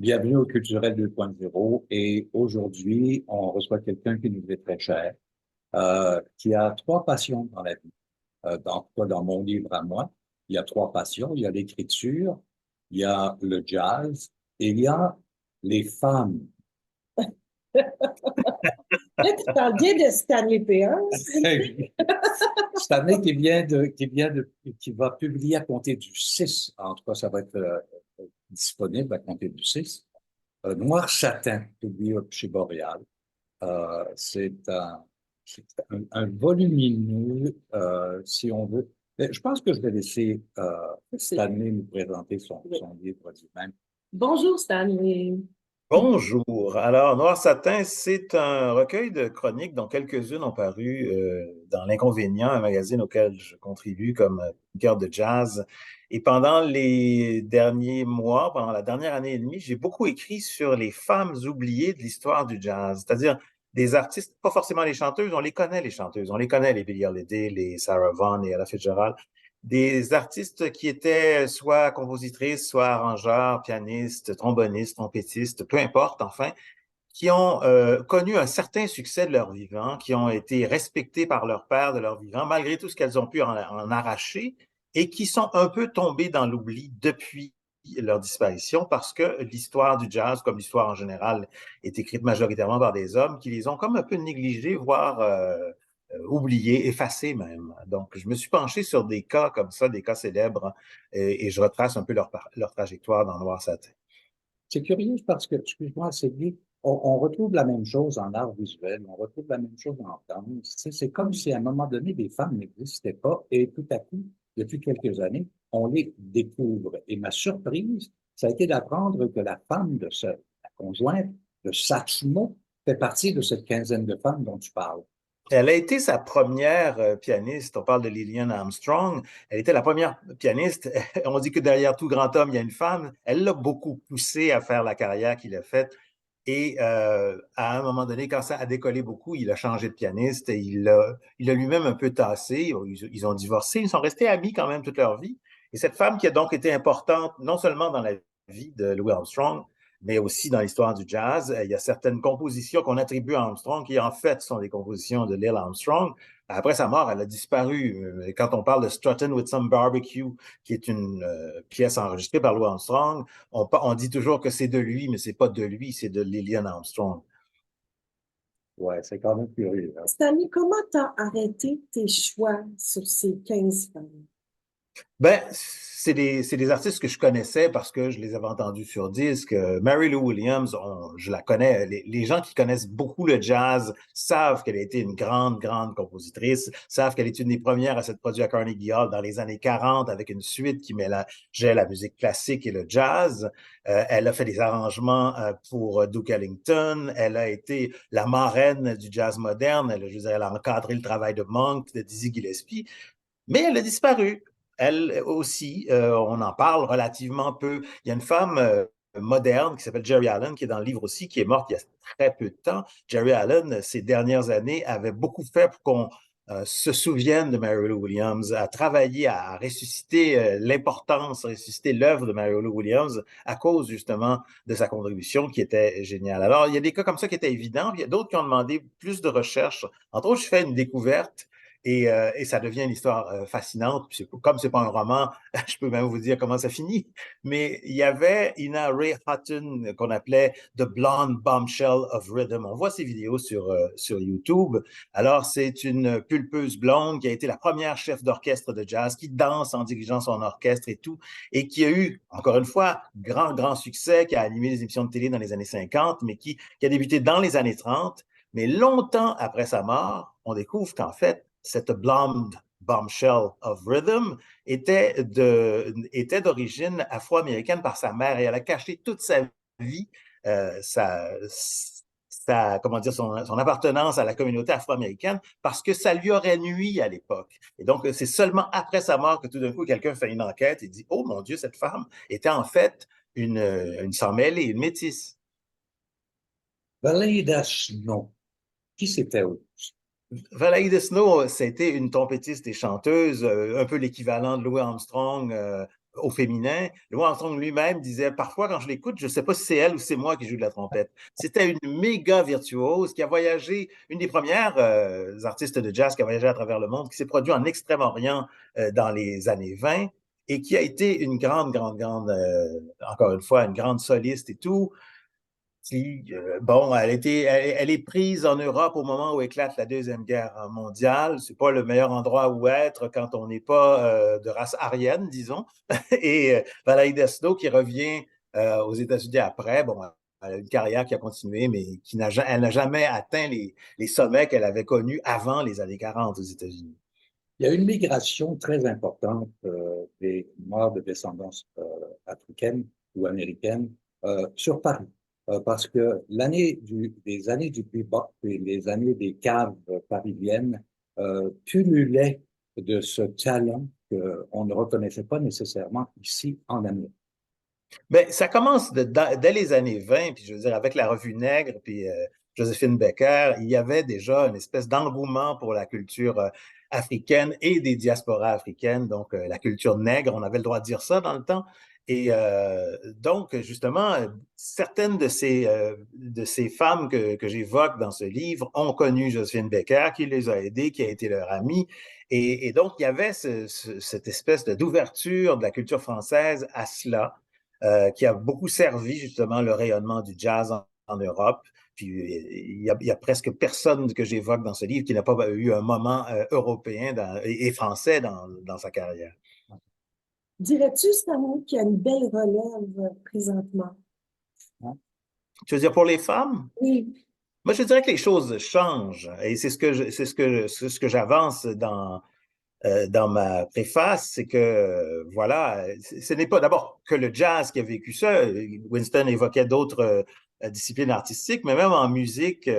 Bienvenue au Culturel 2.0 et aujourd'hui, on reçoit quelqu'un qui nous est très cher, qui a trois passions dans la vie. Dans mon livre à moi, il y a trois passions. Il y a l'écriture, il y a le jazz et il y a les femmes. Là, tu parles bien de Stanley Pierce. Cette année qui va publier à compter du 6, en tout cas, ça va être disponible à compter du 6. Noir Satin, publié chez Boréal. C'est un volumineux, si on veut. Mais je pense que je vais laisser Stanley nous présenter son livre lui-même. Bonjour, Stanley. Bonjour. Alors, Noir Satin, c'est un recueil de chroniques dont quelques-unes ont paru dans L'Inconvénient, un magazine auquel je contribue comme chroniqueur de jazz. Et pendant les derniers mois, pendant la dernière année et demie, j'ai beaucoup écrit sur les femmes oubliées de l'histoire du jazz, c'est-à-dire des artistes, pas forcément les chanteuses, on les connaît les chanteuses, on les connaît les Billie Holiday, les Sarah Vaughan et Ella Fitzgerald, des artistes qui étaient soit compositrices, soit arrangeurs, pianistes, trombonistes, trompettistes, peu importe, enfin, qui ont connu un certain succès de leur vivant, qui ont été respectés par leur père de leur vivant, malgré tout ce qu'elles ont pu en arracher, et qui sont un peu tombées dans l'oubli depuis leur disparition, parce que l'histoire du jazz, comme l'histoire en général, est écrite majoritairement par des hommes qui les ont comme un peu négligés, voire oubliés, effacés même. Donc, je me suis penché sur des cas comme ça, des cas célèbres, et je retrace un peu leur trajectoire dans Noir Satin. C'est curieux parce que, excuse-moi, c'est dit, on retrouve la même chose en art visuel, on retrouve la même chose en danse. Tu sais, c'est comme si à un moment donné, des femmes n'existaient pas et tout à coup, depuis quelques années, on les découvre. Et ma surprise, ça a été d'apprendre que la femme la conjointe de Satsumo fait partie de cette quinzaine de femmes dont tu parles. Elle a été sa première pianiste. On parle de Lillian Armstrong. Elle était la première pianiste. On dit que derrière tout grand homme, il y a une femme. Elle l'a beaucoup poussé à faire la carrière qu'il a faite. Et à un moment donné, quand ça a décollé beaucoup, il a changé de pianiste et il a lui-même un peu tassé. Ils ont divorcé. Ils sont restés amis quand même toute leur vie. Et cette femme qui a donc été importante, non seulement dans la vie de Louis Armstrong, mais aussi dans l'histoire du jazz. Il y a certaines compositions qu'on attribue à Armstrong qui, en fait, sont des compositions de Lil Armstrong. Après sa mort, elle a disparu. Quand on parle de Struttin' with Some Barbecue, qui est une pièce enregistrée par Louis Armstrong, on dit toujours que c'est de lui, mais c'est pas de lui, c'est de Lillian Armstrong. Ouais, c'est quand même curieux, hein. Stanley, comment t'as arrêté tes choix sur ces 15 femmes? Ben, c'est des artistes que je connaissais parce que je les avais entendus sur disque. Mary Lou Williams, je la connais. Les gens qui connaissent beaucoup le jazz savent qu'elle a été une grande, grande compositrice, savent qu'elle est une des premières à s'être produite à Carnegie Hall dans les années 40 avec une suite qui mélangeait la musique classique et le jazz. Elle a fait des arrangements pour Duke Ellington. Elle a été la marraine du jazz moderne. Elle a encadré le travail de Monk, de Dizzy Gillespie. Mais elle a disparu. Elle aussi, on en parle relativement peu. Il y a une femme moderne qui s'appelle Jerry Allen, qui est dans le livre aussi, qui est morte il y a très peu de temps. Jerry Allen, ces dernières années, avait beaucoup fait pour qu'on se souvienne de Mary Lou Williams, a travaillé à ressusciter l'importance, ressusciter l'œuvre de Mary Lou Williams à cause justement de sa contribution qui était géniale. Alors, il y a des cas comme ça qui étaient évidents, puis il y a d'autres qui ont demandé plus de recherche. Entre autres, je fais une découverte et ça devient une histoire fascinante. Puis comme c'est pas un roman, je peux même vous dire comment ça finit. Mais il y avait Ina Ray Hutton qu'on appelait The Blonde Bombshell of Rhythm. On voit ses vidéos sur YouTube. Alors, c'est une pulpeuse blonde qui a été la première chef d'orchestre de jazz, qui danse en dirigeant son orchestre et tout, et qui a eu, encore une fois, grand, grand succès, qui a animé les émissions de télé dans les années 50, mais qui a débuté dans les années 30. Mais longtemps après sa mort, on découvre qu'en fait, cette blonde bombshell of rhythm était d'origine afro-américaine par sa mère et elle a caché toute sa vie comment dire, son appartenance à la communauté afro-américaine parce que ça lui aurait nui à l'époque. Et donc, c'est seulement après sa mort que tout d'un coup, quelqu'un fait une enquête et dit « Oh mon Dieu, cette femme était en fait une sans-mêlée, une métisse. » Valérie Snow, qui c'était? Valaïda Snow, c'était une trompettiste et chanteuse, un peu l'équivalent de Louis Armstrong au féminin. Louis Armstrong lui-même disait, parfois quand je l'écoute, je ne sais pas si c'est elle ou c'est moi qui joue de la trompette. C'était une méga virtuose qui a voyagé, une des premières artistes de jazz qui a voyagé à travers le monde, qui s'est produit en Extrême-Orient dans les années 20 et qui a été une grande, encore une fois, une grande soliste et tout. Bon, elle est prise en Europe au moment où éclate la Deuxième Guerre mondiale. C'est pas le meilleur endroit où être quand on n'est pas de race aryenne, disons. Et Valérie Dessau qui revient aux États-Unis après, bon, elle a une carrière qui a continué, mais elle n'a jamais atteint les sommets qu'elle avait connus avant les années 40 aux États-Unis. Il y a une migration très importante des Noirs de descendance africaine ou américaine sur Paris. Parce que les années du bebop et les années des caves parisiennes pullulaient de ce talent qu'on ne reconnaissait pas nécessairement ici en Amérique. Ben, ça commence dès les années 20, puis je veux dire, avec la Revue Nègre, puis Joséphine Baker, il y avait déjà une espèce d'engouement pour la culture africaine et des diasporas africaines, donc la culture nègre, on avait le droit de dire ça dans le temps. Et donc, justement, certaines de ces femmes que j'évoque dans ce livre ont connu Joséphine Baker, qui les a aidées, qui a été leur amie. Et donc, il y avait cette espèce d'ouverture de la culture française à cela. Qui a beaucoup servi justement le rayonnement du jazz en Europe. Puis il y a presque personne que j'évoque dans ce livre qui n'a pas eu un moment européen et français dans sa carrière. Dirais-tu, Stanley, qu'il y a une belle relève présentement? Tu veux dire pour les femmes? Oui. Moi, je dirais que les choses changent et c'est ce que j'avance dans ma préface, c'est que, voilà, ce n'est pas d'abord que le jazz qui a vécu ça. Winston évoquait d'autres disciplines artistiques, mais même en musique,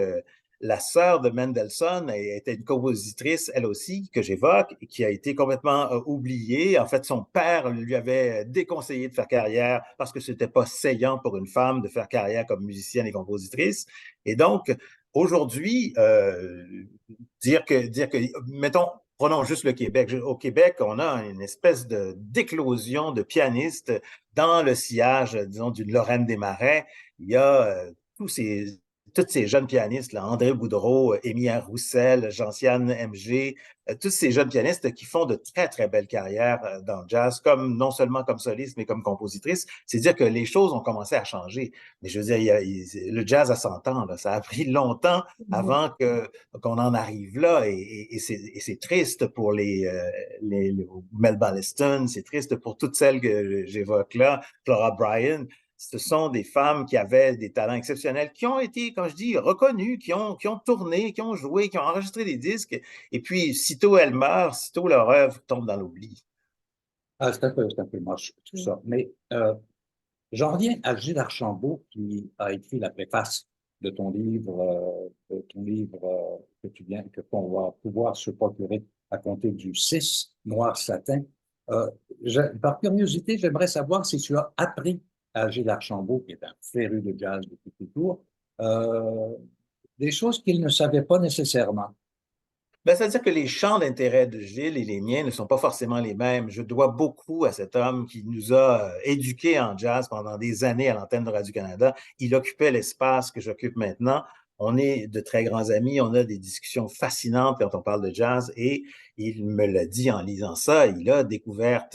la sœur de Mendelssohn était une compositrice, elle aussi, que j'évoque, et qui a été complètement oubliée. En fait, son père lui avait déconseillé de faire carrière parce que c'était pas saillant pour une femme de faire carrière comme musicienne et compositrice. Et donc, aujourd'hui, mettons, prenons juste le Québec. Au Québec, on a une espèce d'éclosion de pianistes dans le sillage, disons, d'une Lorraine Desmarais. Il y a tous ces jeunes pianistes, là, André Boudreau, Émile Roussel, Gentiane MG, tous ces jeunes pianistes qui font de très, très belles carrières dans le jazz, comme non seulement comme soliste, mais comme compositrice. C'est dire que les choses ont commencé à changer. Mais je veux dire, le jazz a 100 ans, là, ça a pris longtemps avant qu'on en arrive là. Et c'est triste pour les Melba Liston, c'est triste pour toutes celles que j'évoque là, Flora Bryan. Ce sont des femmes qui avaient des talents exceptionnels, qui ont été, comme je dis, reconnues, qui ont tourné, qui ont joué, qui ont enregistré des disques. Et puis, sitôt elles meurent, sitôt leur œuvre tombe dans l'oubli. Ah, c'est un peu moche, tout ça. Mais j'en reviens à Gilles Archambault, qui a écrit la préface de ton livre, qu'on va pouvoir se procurer à compter du 6, Noir Satin. Par curiosité, j'aimerais savoir si tu as appris à Gilles Archambault, qui est un féru de jazz depuis toujours, des choses qu'il ne savait pas nécessairement. Ben, c'est-à-dire que les champs d'intérêt de Gilles et les miens ne sont pas forcément les mêmes. Je dois beaucoup à cet homme qui nous a éduqués en jazz pendant des années à l'antenne de Radio-Canada. Il occupait l'espace que j'occupe maintenant. On est de très grands amis, on a des discussions fascinantes quand on parle de jazz et il me l'a dit en lisant ça, il a découvert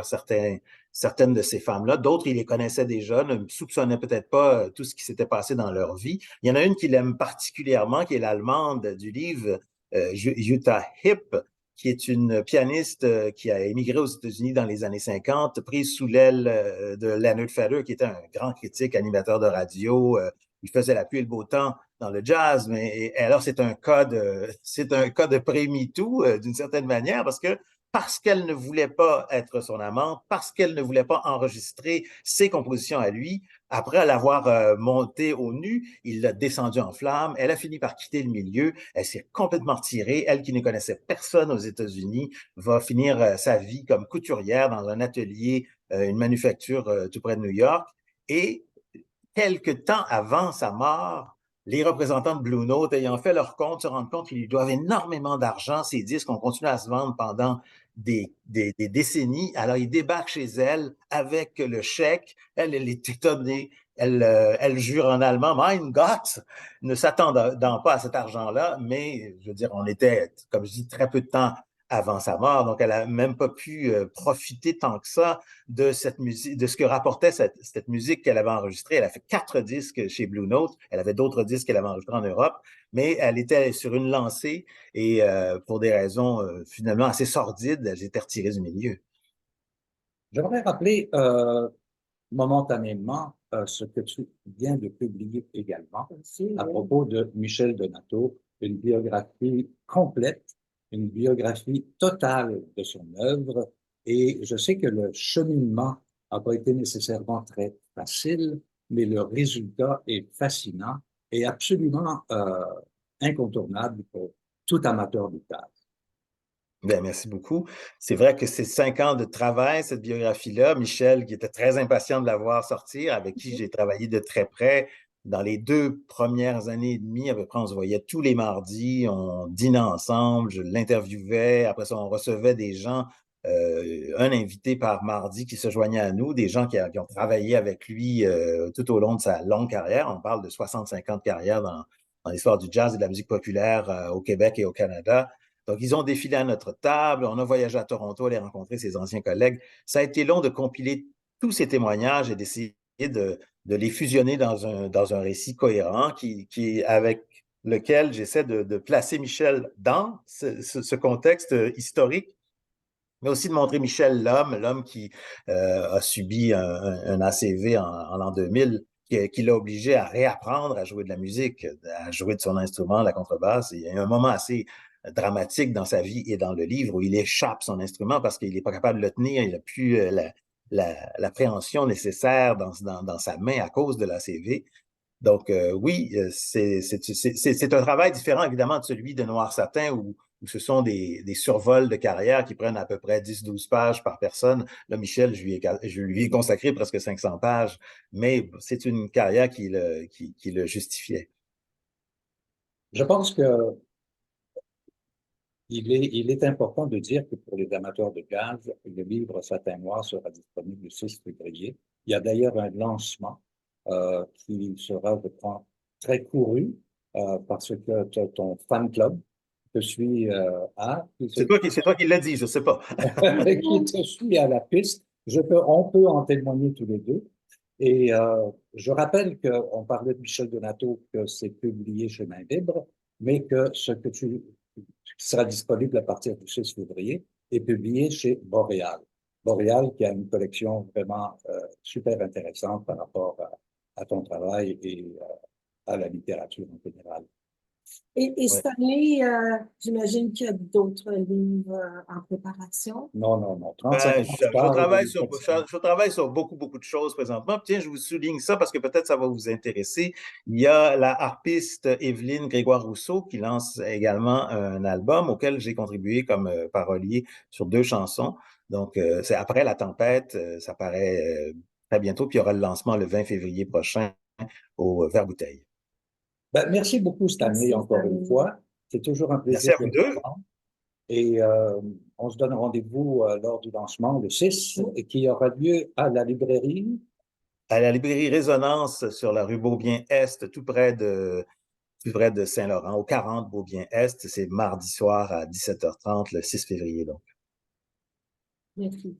certaines de ces femmes-là. D'autres, il les connaissait déjà, ne soupçonnait peut-être pas tout ce qui s'était passé dans leur vie. Il y en a une qu'il aime particulièrement, qui est l'allemande du livre, Jutta Hipp, qui est une pianiste qui a émigré aux États-Unis dans les années 50, prise sous l'aile de Leonard Feather, qui était un grand critique, animateur de radio. Il faisait la pluie et le beau temps dans le jazz, mais alors c'est un cas de pré-MeToo d'une certaine manière, parce qu'elle ne voulait pas être son amante, parce qu'elle ne voulait pas enregistrer ses compositions à lui. Après l'avoir monté au nu, il l'a descendu en flammes. Elle a fini par quitter le milieu. Elle s'est complètement retirée. Elle qui ne connaissait personne aux États-Unis va finir sa vie comme couturière dans un atelier, une manufacture tout près de New York. Et quelque temps avant sa mort, les représentants de Blue Note, ayant fait leur compte, se rendent compte qu'ils lui doivent énormément d'argent. Ces disques ont continué à se vendre pendant des décennies. Alors, ils débarquent chez elle avec le chèque. Elle est étonnée. Elle jure en allemand, Mein Gott, ne s'attendant pas à cet argent-là, mais je veux dire, on était, comme je dis, très peu de temps avant sa mort, donc elle n'a même pas pu profiter tant que ça de cette musique, de ce que rapportait cette musique qu'elle avait enregistrée. Elle a fait 4 disques chez Blue Note, elle avait d'autres disques qu'elle avait enregistrés en Europe, mais elle était sur une lancée et pour des raisons finalement assez sordides, elle s'était retirée du milieu. J'aimerais rappeler momentanément ce que tu viens de publier également à propos de Michel Donato, une biographie complète, une biographie totale de son œuvre. Et je sais que le cheminement n'a pas été nécessairement très facile, mais le résultat est fascinant et absolument incontournable pour tout amateur du jazz. Bien, merci beaucoup. C'est vrai que c'est 5 ans de travail, cette biographie-là. Michel, qui était très impatient de la voir sortir, avec qui j'ai travaillé de très près dans les 2 premières années et demie, à peu près, on se voyait tous les mardis, on dînait ensemble, je l'interviewais, après ça, on recevait des gens, un invité par mardi qui se joignait à nous, des gens qui ont travaillé avec lui tout au long de sa longue carrière. On parle de 65 ans de carrière dans l'histoire du jazz et de la musique populaire au Québec et au Canada. Donc, ils ont défilé à notre table, on a voyagé à Toronto, aller rencontrer ses anciens collègues. Ça a été long de compiler tous ces témoignages et d'essayer de les fusionner dans un récit cohérent avec lequel j'essaie de placer Michel dans ce contexte historique, mais aussi de montrer Michel l'homme qui a subi un ACV en l'an 2000, qui l'a obligé à réapprendre à jouer de la musique, à jouer de son instrument, la contrebasse. Il y a un moment assez dramatique dans sa vie et dans le livre où il échappe son instrument parce qu'il n'est pas capable de le tenir, il n'a plus l'appréhension nécessaire dans sa main à cause de l'ACV. Donc, oui, c'est un travail différent, évidemment, de celui de Noir Satin, où ce sont des survols de carrière qui prennent à peu près 10-12 pages par personne. Là, Michel, je lui ai consacré presque 500 pages, mais c'est une carrière qui le justifiait. Je pense que il est important de dire que pour les amateurs de jazz, le livre Satin Noir sera disponible le 6 février. Il y a d'ailleurs un lancement qui sera, je crois, très couru parce que ton fan club te suit C'est toi qui l'as dit, je ne sais pas. qui te suit à la piste. On peut en témoigner tous les deux. Et je rappelle qu'on parlait de Michel Donato, que c'est publié chez Main Libre, mais que ce qui sera disponible à partir du 6 février est publié chez Boréal. Boréal qui a une collection vraiment super intéressante par rapport à ton travail et à la littérature en général. Et cette année, j'imagine qu'il y a d'autres livres en préparation. Non. 35 ans, Je travaille sur beaucoup, beaucoup de choses présentement. Tiens, je vous souligne ça parce que peut-être ça va vous intéresser. Il y a la harpiste Évelyne Grégoire-Rousseau qui lance également un album auquel j'ai contribué comme parolier sur 2 chansons. Donc, c'est Après la tempête, ça paraît très bientôt, puis il y aura le lancement le 20 février prochain au Vert-Bouteille. Ben, merci beaucoup, Stanley, encore une fois. C'est toujours un plaisir Merci à vous de deux. vous voir. Et on se donne rendez-vous lors du lancement le 6, et qui aura lieu à la librairie. À la librairie Résonance sur la rue Beaubien-Est, tout près de Saint-Laurent, au 40 Beaubien-Est. C'est mardi soir à 17h30, le 6 février, donc. Merci.